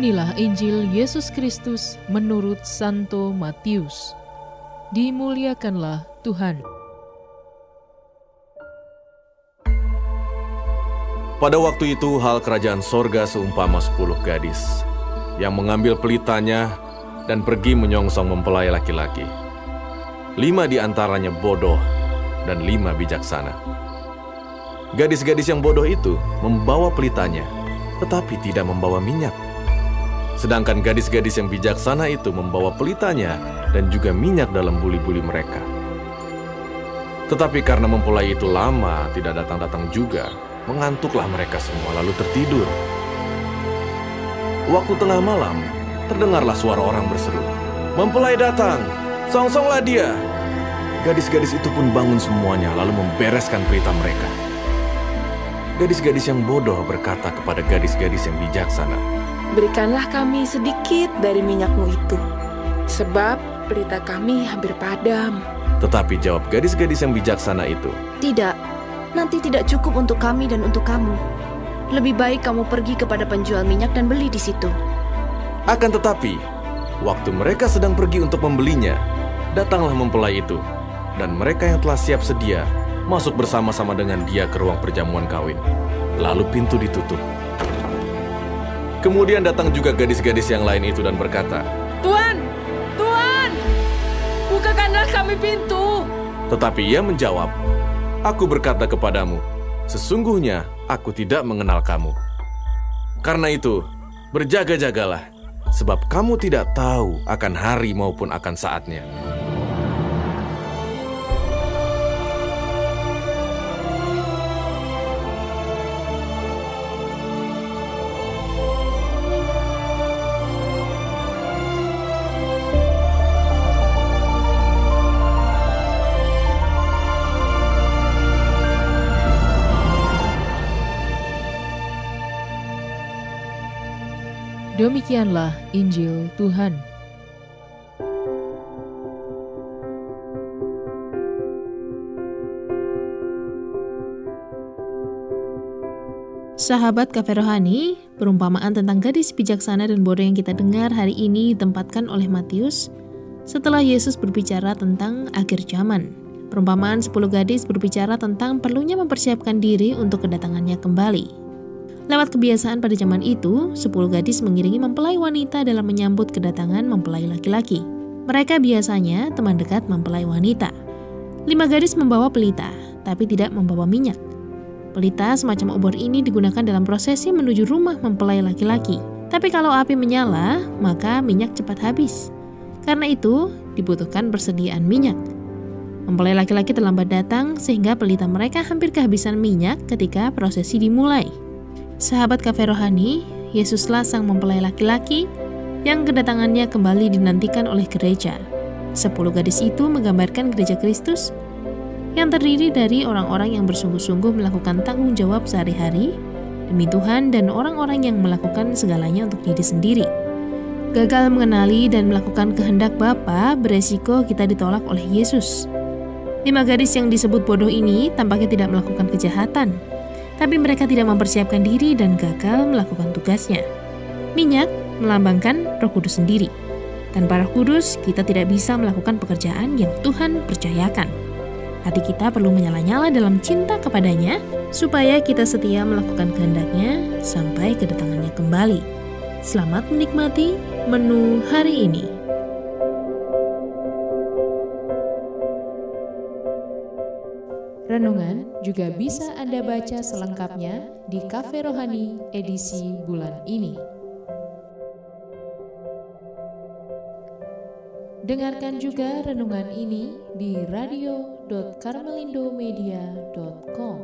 Inilah Injil Yesus Kristus menurut Santo Matius. Dimuliakanlah Tuhan. Pada waktu itu hal kerajaan sorga seumpama 10 gadis yang mengambil pelitanya dan pergi menyongsong mempelai laki-laki. 5 di antaranya bodoh dan 5 bijaksana. Gadis-gadis yang bodoh itu membawa pelitanya, tetapi tidak membawa minyak. Sedangkan gadis-gadis yang bijaksana itu membawa pelitanya dan juga minyak dalam buli-buli mereka. Tetapi karena mempelai itu lama tidak datang-datang juga, mengantuklah mereka semua lalu tertidur. Waktu tengah malam, terdengarlah suara orang berseru, "Mempelai datang, songsonglah dia!" Gadis-gadis itu pun bangun semuanya lalu membereskan pelita mereka. Gadis-gadis yang bodoh berkata kepada gadis-gadis yang bijaksana, "Berikanlah kami sedikit dari minyakmu itu, sebab pelita kami hampir padam." Tetapi jawab gadis-gadis yang bijaksana itu, "Tidak, nanti tidak cukup untuk kami dan untuk kamu. Lebih baik kamu pergi kepada penjual minyak dan beli di situ." Akan tetapi, waktu mereka sedang pergi untuk membelinya, datanglah mempelai itu, dan mereka yang telah siap sedia masuk bersama-sama dengan dia ke ruang perjamuan kawin. Lalu pintu ditutup. Kemudian datang juga gadis-gadis yang lain itu dan berkata, "Tuan, Tuan, bukakanlah kami pintu." Tetapi ia menjawab, "Aku berkata kepadamu, sesungguhnya aku tidak mengenal kamu. Karena itu, berjaga-jagalah, sebab kamu tidak tahu akan hari maupun akan saatnya." Demikianlah Injil Tuhan. Sahabat Cafe Rohani, perumpamaan tentang gadis bijaksana dan bodoh yang kita dengar hari ini ditempatkan oleh Matius setelah Yesus berbicara tentang akhir zaman. Perumpamaan 10 gadis berbicara tentang perlunya mempersiapkan diri untuk kedatangannya kembali. Lewat kebiasaan pada zaman itu, 10 gadis mengiringi mempelai wanita dalam menyambut kedatangan mempelai laki-laki. Mereka biasanya teman dekat mempelai wanita. 5 gadis membawa pelita, tapi tidak membawa minyak. Pelita semacam obor ini digunakan dalam prosesi menuju rumah mempelai laki-laki. Tapi kalau api menyala, maka minyak cepat habis. Karena itu, dibutuhkan persediaan minyak. Mempelai laki-laki terlambat datang sehingga pelita mereka hampir kehabisan minyak ketika prosesi dimulai. Sahabat Cafe Rohani, Yesuslah sang mempelai laki-laki yang kedatangannya kembali dinantikan oleh gereja. 10 gadis itu menggambarkan gereja Kristus yang terdiri dari orang-orang yang bersungguh-sungguh melakukan tanggung jawab sehari-hari demi Tuhan dan orang-orang yang melakukan segalanya untuk diri sendiri. Gagal mengenali dan melakukan kehendak Bapa beresiko kita ditolak oleh Yesus. 5 gadis yang disebut bodoh ini tampaknya tidak melakukan kejahatan, tapi mereka tidak mempersiapkan diri dan gagal melakukan tugasnya. Minyak melambangkan Roh Kudus sendiri. Tanpa Roh Kudus, kita tidak bisa melakukan pekerjaan yang Tuhan percayakan. Hati kita perlu menyala-nyala dalam cinta kepadanya, supaya kita setia melakukan kehendaknya sampai kedatangannya kembali. Selamat menikmati menu hari ini. Renungan juga bisa Anda baca selengkapnya di Cafe Rohani edisi bulan ini. Dengarkan juga renungan ini di radio.karmelindomedia.com.